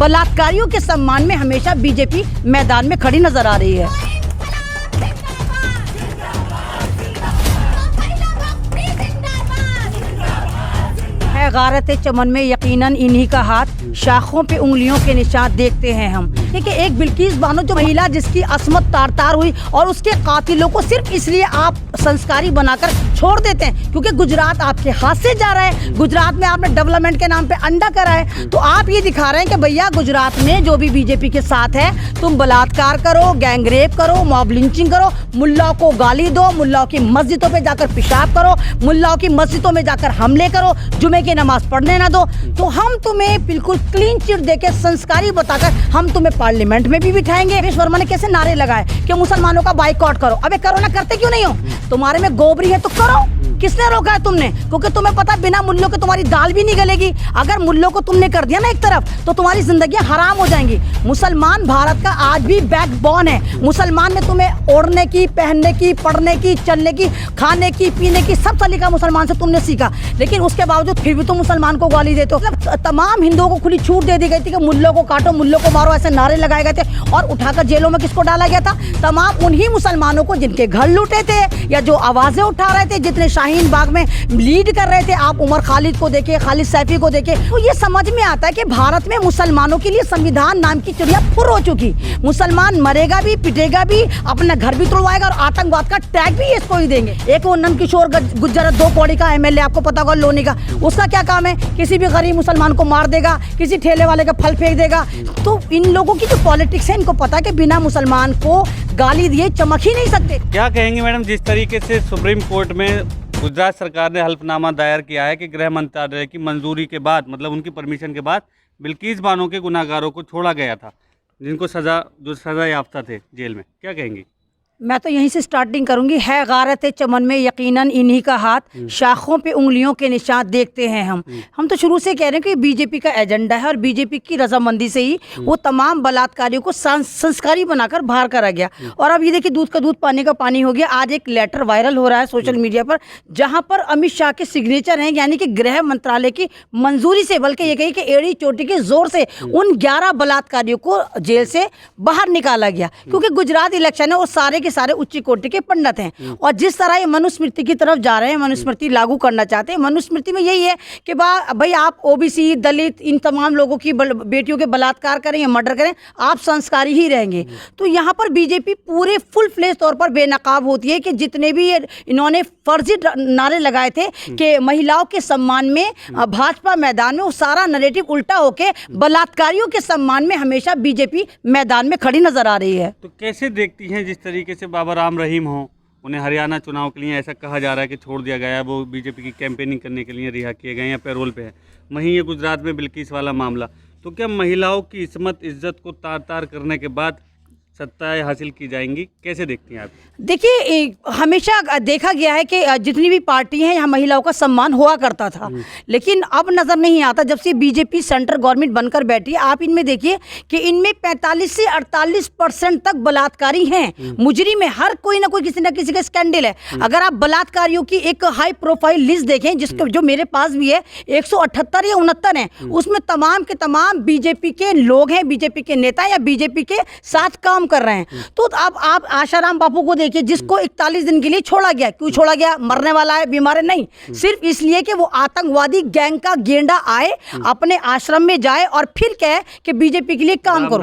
बलात्कारियों के सम्मान में हमेशा बीजेपी मैदान में खड़ी नजर आ रही है। गारत चमन में यकीनन इन्हीं का हाथ, शाखों पे उंगलियों के निशान देखते हैं हम। देखिए एक बिल्किस बानो जो महिला जिसकी असमत तार तार हुई और उसके कातिलों को सिर्फ इसलिए आप संस्कारी बनाकर छोड़ देते हैं क्योंकि गुजरात आपके हाथ से जा रहा है। गुजरात में आपने डेवलपमेंट के नाम पे अंडा करा है, तो आप ये दिखा रहे हैं कि भैया गुजरात में जो भी बीजेपी के साथ है तुम बलात्कार करो, गैंगरेप करो, मॉब लिंचिंग करो, मुल्लाओं को गाली दो, मुल्लाओं की मस्जिदों पे जाकर पेशाब करो, मुल्लाओं की मस्जिदों में जाकर हमले करो, जुमे की नमाज पढ़ने ना दो, तो हम तुम्हें बिल्कुल क्लीन चिट देके संस्कारी बताकर हम तुम्हें पार्लियामेंट में भी बिठाएंगे। हरीश वर्मा ने कैसे नारे लगाए कि मुसलमानों का बाइकआउट करो। अबे करो ना, करते क्यों नहीं हो? तुम्हारे में गोबरी है तो करो। किसने रोका है तुमने? क्योंकि तुम्हें पता बिना मुल्लों के तुम्हारी दाल भी नहीं गलेगी। अगर मुल्लों को तुमने कर दिया ना एक तरफ तो तुम्हारी जिंदगियां हराम हो जाएंगी। मुसलमान भारत का आज भी बैकबोन है। मुसलमान ने तुम्हें ओढ़ने की, पहनने की, पढ़ने की, चलने की, खाने की, पीने की सब सलीका मुसलमान से तुमने सीखा, लेकिन उसके बावजूद फिर भी तुम मुसलमान को गाली देते हो। मतलब तमाम हिंदुओं को खुली छूट दे दी गई थी कि मुल्लों को काटो, मुल्लों को मारो, ऐसे नारे लगाए गए थे और उठाकर जेलों में किसको डाला गया था? तमाम उन्हीं मुसलमानों को जिनके घर लूटे थे या जो आवाजें उठा रहे थे, जितने शाहीन बाग में लीड कर रहे थे। आप उमर खालिद को देखे, खालिद सैफी को देखे, तो ये समझ में आता है कि भारत में मुसलमानों के लिए संविधान नाम की चिड़िया फुर हो चुकी। मुसलमान मरेगा भी, पिटेगा भी, अपना घर भी तोड़वाएगा और आतंकवाद का टैग भी इसको ही देंगे। एक वो नंदकिशोर गुर्जर 2 कौड़ी का एमएलए, आपको पता होगा, लोनी का, उसका क्या काम है? किसी भी गरीब मुसलमान को मार देगा, किसी ठेले वाले का फल फेंक देगा। तो इन लोगों की जो पॉलिटिक्स है, इनको पता है कि बिना मुसलमान को गाली दिए चमक ही नहीं सकते। क्या कहेंगे मैडम, जिस तरीके से सुप्रीम कोर्ट में गुजरात सरकार ने हल्फनामा दायर किया है कि गृह मंत्रालय की मंजूरी के बाद, मतलब उनकी परमिशन के बाद बिल्किस बानो के गुनाहगारों को छोड़ा गया था, जिनको जो सजा याफ्ता थे जेल में, क्या कहेंगी? मैं तो यहीं से स्टार्टिंग करूंगी। है गारत चमन में यकीनन इन्हीं का हाथ, शाखों पे उंगलियों के निशान देखते हैं हम तो शुरू से कह रहे हैं कि बीजेपी का एजेंडा है और बीजेपी की रजामंदी से ही वो तमाम बलात्कारियों को संस्कारी बनाकर बाहर करा गया। और अब ये देखिए दूध का दूध पानी का पानी हो गया। आज एक लेटर वायरल हो रहा है सोशल मीडिया पर, जहां पर अमित शाह के सिग्नेचर हैं, यानी कि गृह मंत्रालय की मंजूरी से, बल्कि ये कही कि एड़ी चोटी के जोर से उन 11 बलात्कारियों को जेल से बाहर निकाला गया। क्योंकि गुजरात इलेक्शन है और सारे सारे उच्च कोटि के पंडित हैं और जिस तरह ये मनुस्मृति की तरफ जा रहे हैं, मनुस्मृति लागू करना चाहते हैं। मनुस्मृति में यही है कि भाई आप ओबीसी, दलित, इन तमाम लोगों की बेटियों के बलात्कार करें या मर्डर करें, आप संस्कारी ही रहेंगे। तो यहाँ पर बीजेपी पूरे फुल फ्लेज तौर पर बेनकाब होती है कि जितने भी इन्होंने फर्जी नारे लगाए थे कि महिलाओं के सम्मान में भाजपा मैदान में, वो सारा नैरेटिव उल्टा होके बलात्कारियों के सम्मान में हमेशा बीजेपी मैदान में खड़ी नजर आ रही है। तो कैसे देखती हैं जिस तरीके से बाबा राम रहीम हो, उन्हें हरियाणा चुनाव के लिए ऐसा कहा जा रहा है कि छोड़ दिया गया है, वो बीजेपी की कैंपेनिंग करने के लिए रिहा किए गए या पैरोल पे है। वहीं ये गुजरात में बिल्किस वाला मामला, तो क्या महिलाओं की इस्मत इज्जत को तार तार करने के बाद सत्ताएं हासिल की जाएंगी? कैसे देखती हैं आप? देखिए हमेशा देखा गया है कि जितनी भी पार्टी हैं यहाँ महिलाओं का सम्मान हुआ करता था, लेकिन अब नज़र नहीं आता जब से बीजेपी सेंट्रल गवर्नमेंट बनकर बैठी है। आप इनमें देखिए कि इनमें 45 से 48% तक बलात्कारी हैं। मुजरिम में हर कोई ना कोई किसी ना किसी का स्कैंडल है। अगर आप बलात्कारियों की एक हाई प्रोफाइल लिस्ट देखें, जिसको जो मेरे पास भी है, 178 या 69 है, उसमें तमाम के तमाम बीजेपी के लोग हैं, बीजेपी के नेता या बीजेपी के साथ काम कर रहे हैं। तो अब आप आशाराम बापू को देखिए, जिसको 41 दिन के लिए छोड़ा गया। क्यों छोड़ा गया? मरने वाला है, बीमार है? नहीं, सिर्फ इसलिए कि वो आतंकवादी गैंग का गेंडा आए, अपने आश्रम में जाए और फिर कहे कि बीजेपी के लिए काम करो।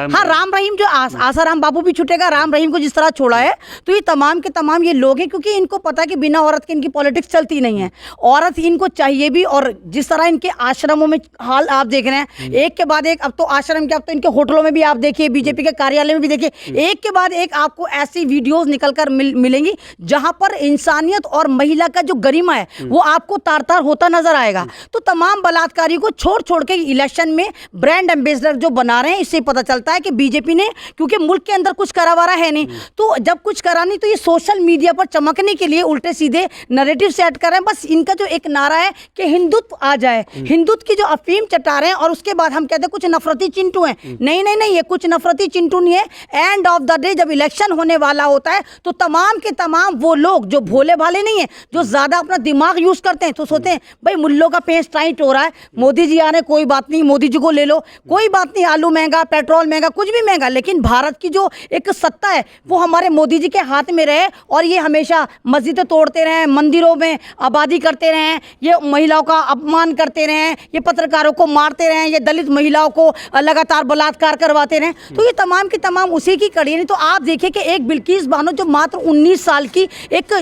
हाँ, राम रहीम जो आशाराम बापू भी छूटेगा, राम रहीम को जिस तरह छोड़ा है, तो ये तमाम के तमाम ये लोग हैं, क्योंकि इनको पता है कि बिना औरत के इनकी पॉलिटिक्स चलती नहीं है। औरत इनको चाहिए भी, और जिस तरह इनके आश्रमों में हाल आप देख रहे हैं, एक के बाद एक, अब तो आश्रम के, अब तो इनके होटलों में भी आप देखिए, बीजेपी के कार्यालय में भी देखिए, एक के बाद एक आपको ऐसी वीडियोस निकलकर मिलेंगी जहां पर इंसानियत और महिला का जो गरिमा है वो आपको तार तार होता नजर आएगा। तो तमाम बलात्कारी को छोड़ छोड़ के इलेक्शन में ब्रांड एम्बेसडर जो बना रहे हैं, इससे पता चलता है कि बीजेपी ने, क्योंकि मुल्क के अंदर कुछ करा वारा है नहीं, तो जब कुछ करा नहीं तो ये सोशल मीडिया पर चमकने के लिए उल्टे सीधे नैरेटिव सेट कर रहे हैं। बस इनका जो एक नारा है कि हिंदुत्व आ जाए, हिंदुत्व की जो अफीम चटा रहे हैं, और उसके बाद हम कहते हैं कुछ नफरती चिंटू हैं। नहीं नहीं नहीं, ये कुछ नफरती चिंटू नहीं है, एंड ऑफ द डे जब इलेक्शन होने वाला होता है तो तमाम के तमाम वो लोग जो भोले भाले नहीं है, जो ज़्यादा अपना दिमाग यूज़ करते हैं, तो सोचते हैं भाई मुल्लों का पेंच टाइट हो रहा है, मोदी जी आ रहे हैं, कोई बात नहीं, मोदी जी को ले लो, कोई बात नहीं, आलू महंगा, पेट्रोल महंगा, कुछ भी महंगा, लेकिन भारत की जो एक सत्ता है वो हमारे मोदी जी के हाथ में रहे और ये हमेशा मस्जिदें तोड़ते रहे, मंदिरों में आबादी करते रहे, ये महिलाओं का अपमान करते रहे, ये पत्रकारों को मारते रहे, ये दलित महिलाओं को लगातार बलात्कार करवाते रहे, तो ये तमाम की तमाम उसी की कड़ी है। तो आप देखिए कि एक बिल्किस बानो जो मात्र 19 साल की एक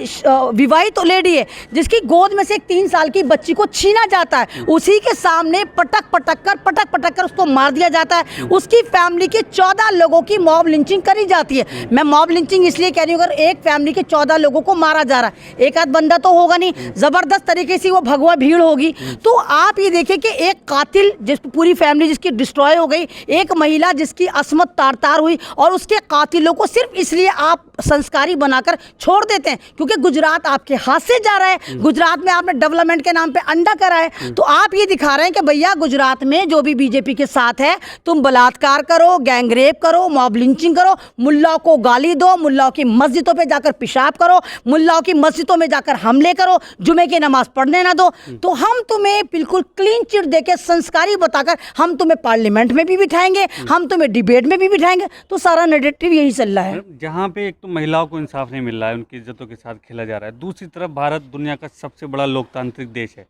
विवाहित लेडी है, जिसकी गोद में से एक 3 साल की बच्ची को छीना जाता है, उसी के सामने पटक पटक कर उसको मार दिया जाता है। उसकी फैमिली के 14 लोगों की मॉब लिंचिंग करी जाती है। मैं मॉब लिंचिंग इसलिए कह रही हूँ, अगर एक फैमिली के 14 लोगों को मारा जा रहा है, एक आध बंदा तो होगा नहीं, जबरदस्त तरीके से वो भगवा भीड़ होगी। तो आप ये देखिए कि एक कातिल, जिस पूरी फैमिली जिसकी डिस्ट्रॉय हो गई, एक महिला जिसकी असमत तार तार हुई, और उसके कातिलों को सिर्फ इसलिए आप संस्कारी बनाकर छोड़ देते हैं क्योंकि गुजरात आपके हाथ से जा रहा है, गुजरात में आपने डेवलपमेंट के नाम पे अंडा करा है। तो आप ये दिखा रहे हैं कि भैया गुजरात में जो भी बीजेपी के साथ है, तुम बलात्कार करो, गैंग रेप करो, मॉब लिंचिंग करो, मुल्लाओं को गाली दो, मुल्लाओं की मस्जिदों पे जाकर पेशाब करो, मुल्लाओं की मस्जिदों में जाकर हमले करो, जुमे की नमाज पढ़ने ना दो, तो हम तुम्हें बिल्कुल क्लीन चिट देके संस्कारी बताकर हम तुम्हें पार्लियामेंट में भी बिठाएंगे, हम तुम्हें डिबेट में भी बिठाएंगे। तो सारा नैरेटिव यही चल रहा है। जहाँ पे एक तो महिलाओं को इंसाफ नहीं मिल रहा है, उनकी इज्जतों के साथ खेला जा रहा है, दूसरी तरफ भारत दुनिया का सबसे बड़ा लोकतांत्रिक देश है,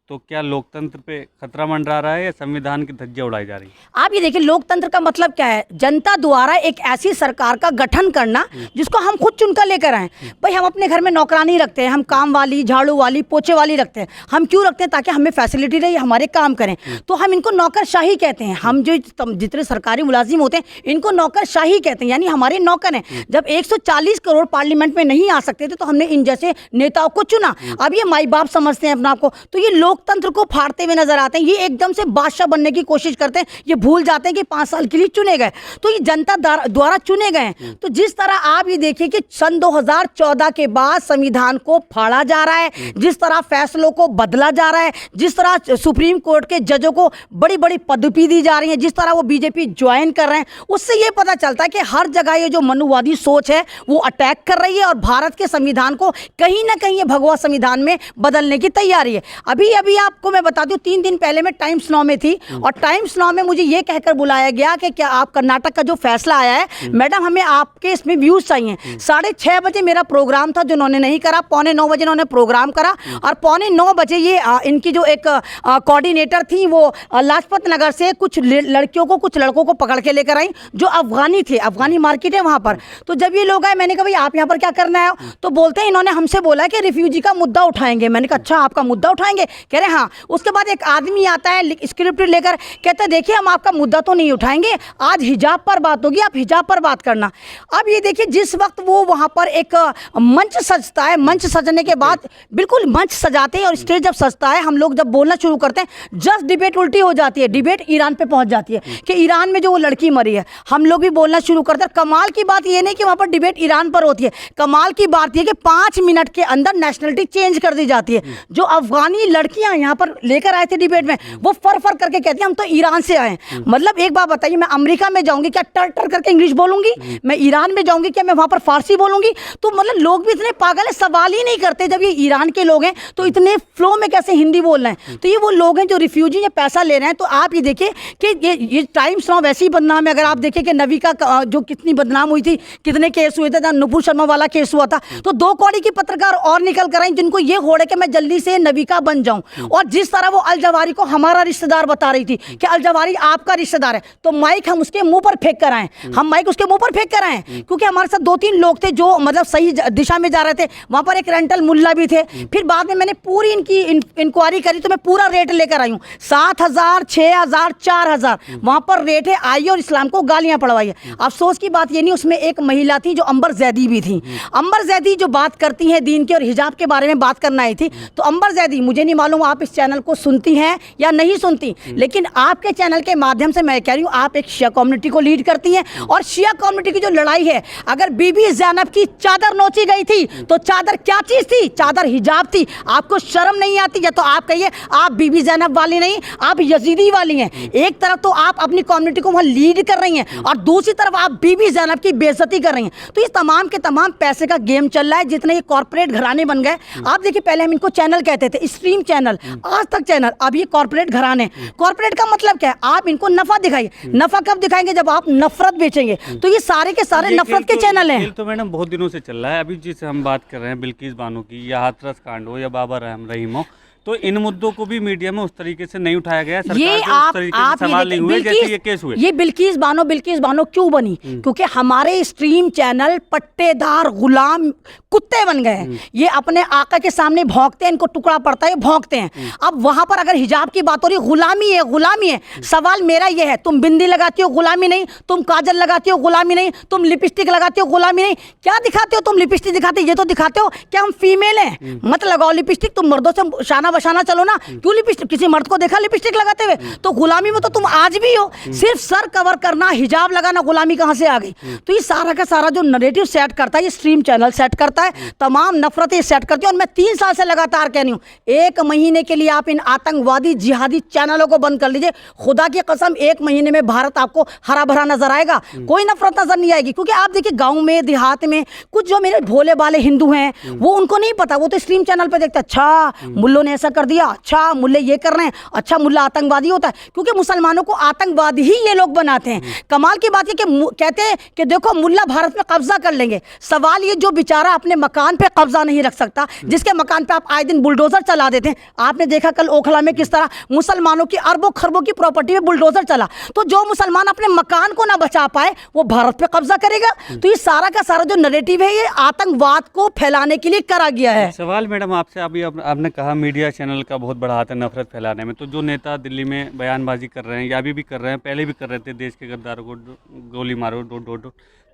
तो क्या लोकतंत्र पे खतरा मंडरा रहा है या संविधान की धज्जियां उड़ाई जा रही है? आप ये देखिए, लोकतंत्र का मतलब क्या है? जनता द्वारा एक ऐसी सरकार का गठन करना जिसको हम खुद चुनकर लेकर आए। भाई हम अपने घर में नौकरानी रखते हैं, हम काम वाली, झाड़ू वाली, पोछे वाली रखते हैं। हम क्यों रखते हैं? ताकि हमें फैसिलिटी रहे, हमारे काम करें। तो हम इनको नौकरशाही कहते हैं। हम जो जितने सरकारी मुलाजिम होते हैं इनको नौकरशाही कहते हैं, यानी हमारे नौकर हैं। जब 140 करोड़ पार्लियामेंट में नहीं आ सकते थे तो हमने इन जैसे नेताओं को चुना। अब ये माई बाप समझते हैं अपना आपको, तो ये लोकतंत्र को फाड़ते हुए नजर आते हैं। ये एकदम से बादशाह बनने की कोशिश करते हैं, ये भूल जाते हैं कि 5 साल के लिए चुने गए, तो ये जनता द्वारा चुने गए हैं। तो जिस तरह आप ये देखिए कि सन 2014 के बाद संविधान को फाड़ा जा रहा है, जिस तरह फैसलों को बदला जा रहा है, जिस तरह सुप्रीम कोर्ट के जजों को बड़ी बड़ी पदवी दी जा रही है, जिस तरह वो बीजेपी ज्वाइन कर रहे हैं, उससे ये पता चलता है कि हर जगह ये जो मनुवादी सोच है वो अटैक कर रही है और भारत के संविधान को कहीं ना कहीं ये भगवा संविधान में बदलने की तैयारी है। अभी अभी आपको मैं बता दूं, 3 दिन पहले मैं टाइम्स नाउ में थी और टाइम्स नाउ में मुझे ये कहकर बुलाया गया कि क्या आप कर्नाटक का जो फैसला आया है मैडम, हमें आपके इसमें व्यूज चाहिए। 6:30 बजे मेरा प्रोग्राम था जो उन्होंने नहीं करा, 8:45 बजे उन्होंने प्रोग्राम करा और 8:45 बजे ये इनकी जो एक कोऑर्डिनेटर थी वो लाजपत नगर से कुछ लड़कियों को, कुछ लड़कों को पकड़ के लेकर आई जो अफगानी थे, अफगानी मार्केट है वहां पर। तो जब ये लोग आए, मैंने कहा भाई आप यहाँ पर क्या करना है? तो बोलते हैं इन्होंने हमसे बोला कि रिफ्यूजी का मुद्दा उठाएंगे। मैंने कहा अच्छा आपका मुद्दा उठाएंगे? कह रहे हाँ। उसके बाद एक आदमी आता है स्क्रिप्ट लेकर, कहता है देखिए हम आपका मुद्दा तो नहीं उठाएंगे, आज हिजाब पर बात होगी, आप हिजाब पर बात करना। अब ये देखिए जिस वक्त वो वहां पर एक मंच सजता है, मंच सजने के बाद बिल्कुल मंच सजाते हैं और स्टेज जब सजता है, हम लोग जब बोलना शुरू करते हैं, जस्ट डिबेट उल्टी हो जाती है, डिबेट ईरान पे पहुंच जाती है कि ईरान में जो वो लड़की मरी है। हम लोग भी बोलना शुरू करते हैं। कमाल की बात ये नहीं कि वहां पर डिबेट ईरान पर होती है, कमाल की बात यह कि 5 मिनट के अंदर नेशनलिटी चेंज कर दी जाती है। जो अफगानी लड़कियां यहाँ पर लेकर आए थे डिबेट में, वो फर करके कहती हैं हम तो ईरान से आए। मतलब एक बात बताइए, मैं अमेरिका में जाऊंगी क्या टर करके इंग्लिश बोलूंगी? मैं ईरान में जाऊंगी क्या मैं वहां पर फारसी बोलूंगी? तो मतलब लोग भी इतने पागल है, सवाल ही नहीं करते। जब ये ईरान के लोग हैं तो इतने फ्लो में कैसे हिंदी बोल रहे हैं? तो ये वो लोग हैं जो रिफ्यूजी या पैसा ले रहे हैं। तो आप ये देखिए कि ये टाइम्स नाउ वैसे ही बदनाम है। अगर आप देखें कि नविका जो कितनी बदनाम हुई थी, कितने केस हुए थे, नुपुर शर्मा वाला केस हुआ था, तो 2 कौड़ी की पत्रकार और निकल कर आई जिनको ये होड़ है कि मैं जल्दी से नविका बन जाऊं। और जिस तरह वो अल जवारी को हमारा रिश्तेदार बता रही थी कि अल जवारी आपका रिश्तेदार है, तो माइक हम उसके मुंह पर फेंक कर आए, हम माइक उसके मुंह पर फेंक कर आए, क्योंकि हमारे साथ 2-3 लोग थे जो मतलब सही दिशा में जा रहे थे। वहां पर एक रेंटल मुल्ला भी थे। फिर बाद में मैंने पूरी इनकी इंक्वायरी करी तो मैं पूरा रेट लेकर आई हूँ, 7,000, 6,000, 4,000 वहां पर रेट है। आई और इस्लाम को गालियां पड़वाई है। अफसोस की बात ये नहीं, उसमें एक महिला थी जो अंबर जैदी भी थी। अंबर जैदी जो बात करती है दीन के और हिजाब के बारे में बात करना आई थी, तो अंबर जैदी मुझे नहीं मालूम हूँ आप इस चैनल को सुनती हैं या नहीं सुनती, लेकिन आपके चैनल के माध्यम से मैं कह रही हूँ आप एक शिया कम्युनिटी को लीड करती हैं, और शिया कम्युनिटी की जो लड़ाई है, अगर बीबी ज़ैनब की चादर नोची गई थी तो चादर क्या चीज़ थी? चादर हिजाब थी। आपको शर्म नहीं आती? या तो आप कहिए आप बीबी ज़ैनब वाली नहीं, आप यजीदी वाली हैं। एक तरफ तो आप अपनी कम्युनिटी को वहाँ लीड कर रही हैं और दूसरी तरफ आप बीबी ज़ैनब की बेइज्जती कर रही हैं। तो ये तमाम के तमाम पैसे का गेम चल रहा है। जितने ये कॉर्पोरेट घराने बन गए, आप देखिए पहले हम इनको चैनल कहते थे, स्ट्रीम चैनल, आज तक चैनल, अब ये कॉर्पोरेट घराने। कॉर्पोरेट का मतलब क्या है? आप इनको नफा दिखाइए। नफा कब दिखाएंगे? जब आप नफरत बेचेंगे। तो ये सारे के सारे नफरत के चैनल हैं। खेल तो मैडम बहुत दिनों से चल रहा है। अभी जिसे हम बात कर रहे हैं बिल्किस बानो की, या हाथरस कांड हो, या बाबर रहीम हो, तो इन मुद्दों को भी मीडिया में उस तरीके से नहीं उठाया गया। सरकार ये के उस तरीके से सवाल नहीं हुए जैसे ये केस हुए। ये बिल्किस बानो क्यों बनी? क्योंकि हमारे स्ट्रीम चैनल पट्टेदार गुलाम कुत्ते बन गए हैं। ये अपने आका के सामने भौंकते हैं, इनको टुकड़ा पड़ता है, भौंकते हैं। अब वहां पर अगर हिजाब की बात हो रही, गुलामी है, गुलामी है। सवाल मेरा ये है, तुम बिंदी लगाती हो, गुलामी नहीं? तुम काजल लगाती हो, गुलामी नहीं? तुम लिपस्टिक लगाती हो, गुलामी नहीं? क्या दिखाते हो तुम? लिपस्टिक दिखाते, ये तो दिखाते हो कि हम फीमेल हैं, मत लगाओ लिपस्टिक। तुम मर्दों से शाना बशाना चलो ना, क्यों लिपस्टिक? किसी मर्द को देखा लिपस्टिक लगाते हुए? तो गुलामी में तो तुम आज भी हो। सिर्फ सर कवर करना, हिजाब लगाना, गुलामी कहां से आ गई? तो ये सारा का सारा जो नरेटिव सेट करता है, ये स्ट्रीम चैनल सेट करता है, तमाम नफरतें सेट करती है। और मैं 3 साल से लगातार कह रही हूँ, 1 महीने के लिए आप इन आतंकवादी जिहादी चैनलों को बंद कर लीजिए। खुदा की कसम 1 महीने में भारत आपको हरा भरा नजर आएगा, कोई नफरत नजर नहीं आएगी। क्योंकि आप देखिए गाँव में, देहात में कुछ जो मेरे भोले भाले हिंदू हैं, वो उनको नहीं पता, वो तो स्ट्रीम चैनल पर देखते, अच्छा मुल्लों ने ऐसा कर दिया, अच्छा मुल्ले ये कर रहे हैं, अच्छा मुल्ला आतंकवादी होता है। क्योंकि मुसलमानों को आतंकवादी ही ये लोग बनाते हैं। कमाल की बात है कि कहते हैं कि देखो मुल्ला भारत में कब्जा कर लेंगे। सवाल ये, जो बेचारा अपने मकान पे कब्जा नहीं रख सकता, जिसके मकान पे आप आए दिन बुलडोजर चला देते हैं। आपने देखा कल ओखला में किस तरह मुसलमानों की अरबों खरबों की प्रॉपर्टी में बुलडोजर चला। तो जो मुसलमान अपने मकान को ना बचा पाए, वो भारत पे कब्जा करेगा। तो ये सारा का सारा जो नैरेटिव है, ये आतंकवाद को फैलाने के लिए करा गया है। सवाल मैडम आपसे, अभी आपने कहा मीडिया चैनल का बहुत बड़ा हाथ है नफरत फैलाने में। तो जो नेता दिल्ली में बयानबाजी कर रहे हैं, या अभी भी कर रहे हैं, पहले भी कर रहे थे, देश के गद्दारों को गोली मारो, डो,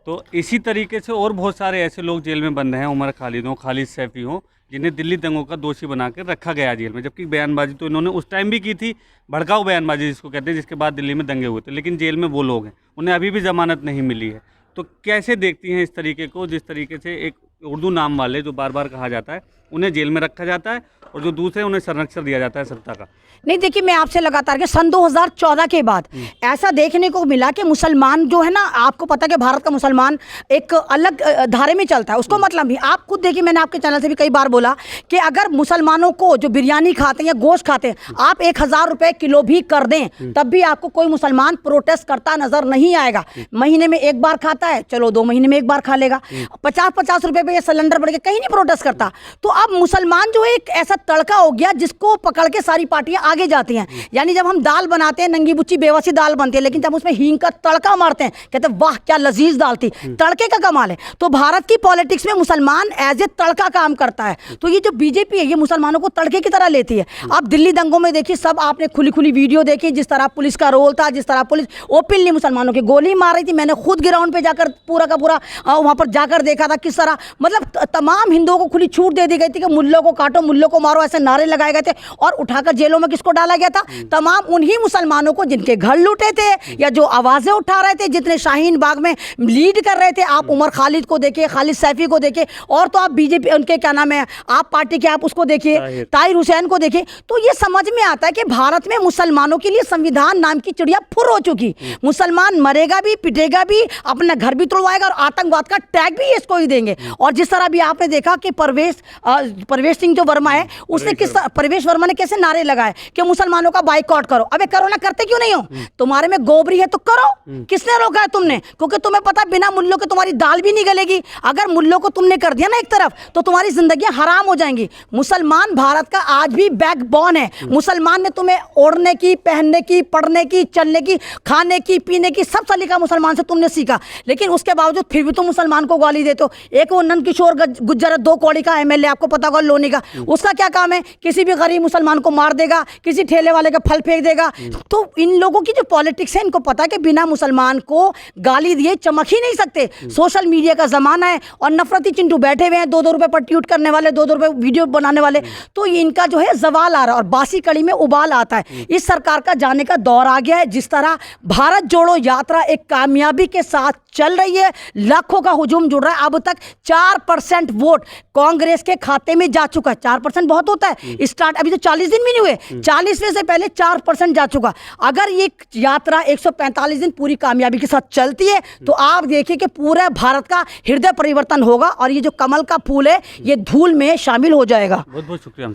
तो इसी तरीके से और बहुत सारे ऐसे लोग जेल में बंद हैं, उमर खालिद हो, खालिद सैफी हो, जिन्हें दिल्ली दंगों का दोषी बना कर रखा गया जेल में। जबकि बयानबाजी तो इन्होंने उस टाइम भी की थी, भड़काऊ बयानबाजी जिसको कहते हैं, जिसके बाद दिल्ली में दंगे हुए थे, लेकिन जेल में वो लोग हैं, उन्हें अभी भी जमानत नहीं मिली है। तो कैसे देखती हैं इस तरीके को, जिस तरीके से एक उर्दू नाम वाले, जो बार बार कहा जाता है, उन्हें जेल में रखा जाता है, और जो दूसरे उन्हें संरक्षण दिया जाता है सत्ता का? नहीं देखिए, मैं आपसे लगातार के सन 2014 के बाद ऐसा देखने को मिला कि मुसलमान जो है ना, आपको पता है कि भारत का मुसलमान एक अलग धारे में चलता है, उसको मतलब नहीं। आप खुद देखिए, मैंने आपके चैनल से भी कई बार बोला कि अगर मुसलमानों को जो बिरयानी खाते हैं या गोश्त खाते हैं, आप 1000 रुपये किलो भी कर दें, तब भी आपको कोई मुसलमान प्रोटेस्ट करता नजर नहीं आएगा। महीने में 1 बार खाता है, चलो 2 महीने में 1 बार खा लेगा। 50-50 रुपये पे सिलेंडर बढ़ के कहीं नहीं प्रोटेस्ट करता। तो अब मुसलमान जो एक ऐसा तड़का हो गया जिसको पकड़ के सारी पार्टियां आगे जाती हैं। यानी जब हम दाल बनाते हैं, नंगी बुच्ची बेवसी दाल बनती है, लेकिन जब उसमें हींग का तड़का मारते हैं, कहते हैं वाह क्या लजीज दाल थी, तड़के का कमाल है। तो भारत की पॉलिटिक्स में मुसलमान एज ए तड़का काम करता है। तो ये जो बीजेपी है, ये मुसलमानों को तड़के की तरह लेती है। अब दिल्ली दंगों में देखिए, सब आपने खुली खुली वीडियो देखी, जिस तरह पुलिस का रोल था, जिस तरह पुलिस ओपनली मुसलमानों की गोली मार रही थी। मैंने खुद ग्राउंड पे जाकर पूरा का पूरा वहां पर जाकर देखा था, किस तरह मतलब तमाम हिंदुओं को खुली छूट दे दी गई थी कि मुल्लों को काटो, मुल्लों को मारो, ऐसे नारे लगाए गए थे। और उठाकर जेलों में किसको डाला गया था? तमाम उन्हीं मुसलमानों को जिनके घर लूटे थे, या जो आवाजें उठा रहे थे, जितने शाहीन बाग में लीड कर रहे थे। आप उमर खालिद को देखिए, खालिद सैफी को देखिए, और तो आप बीजेपी उनके क्या नाम है, आप पार्टी के, आप उसको देखिए, ताहिर हुसैन को देखिए। तो ये समझ में आता है कि भारत में मुसलमानों के लिए संविधान नाम की चिड़िया फुर हो चुकी। मुसलमान मरेगा भी, पिटेगा भी, अपना घर भी तोड़वाएगा, और आतंकवाद का टैग भी इसको ही देंगे। और जिस तरह भी आपने देखा कि परवेश सिंह जो वर्मा है, उसने परवेश वर्मा ने कैसे नारे लगाए कि मुसलमानों का बाइकआउट करो। अबे करो ना, करते क्यों नहीं हो? तुम्हारे में गोबरी है तो करो, किसने रोका है तुमने? क्योंकि तुम्हें पता बिना मुल्लों के तुम्हारी दाल भी नहीं गलेगी। अगर मुल्लों को तुमने कर दिया ना एक तरफ, तो तुम्हारी जिंदगी हराम हो जाएंगी। मुसलमान भारत का आज भी बैकबोन है। मुसलमान ने तुम्हें ओढ़ने की, पहनने की, पढ़ने की, चलने की, खाने की, पीने की सब सलीका मुसलमान से तुमने सीखा, लेकिन उसके बावजूद फिर भी तुम मुसलमान को गाली देते हो। एक वो आनंद किशोर गुज्जर 2 कौड़ी का एमएलए, आपको पता होगा लोनी का, उसका क्या काम है? किसी भी गरीब मुसलमान को मार देगा, किसी ठेले वाले का फल फेंक देगा। तो इन लोगों की जो पॉलिटिक्स है, इनको पता है कि बिना मुसलमान को गाली दिए चमक ही नहीं सकते। सोशल मीडिया का जमाना है और नफरती चिंटू बैठे हुए हैं, 2-2 रुपए पर ट्वीट करने वाले, 2-2 रुपए वीडियो बनाने वाले। तो इनका जो है जवाल आ रहा है और बासी कड़ी में उबाल आता है। इस सरकार का जाने का दौर आ गया है। जिस तरह भारत जोड़ो यात्रा एक कामयाबी के साथ चल रही है, लाखों का हुजूम जुड़ रहा है। अब तक 4% वोट कांग्रेस के खाते में जा चुका है। 4% बहुत होता है स्टार्ट, अभी तो 40 दिन भी नहीं हुए, 40वें से पहले 4% जा चुका। अगर ये यात्रा 145 दिन पूरी कामयाबी के साथ चलती है तो आप देखिए कि पूरे भारत का हृदय परिवर्तन होगा और ये जो कमल का फूल है ये धूल में शामिल हो जाएगा। बहुत बहुत शुक्रिया हमसे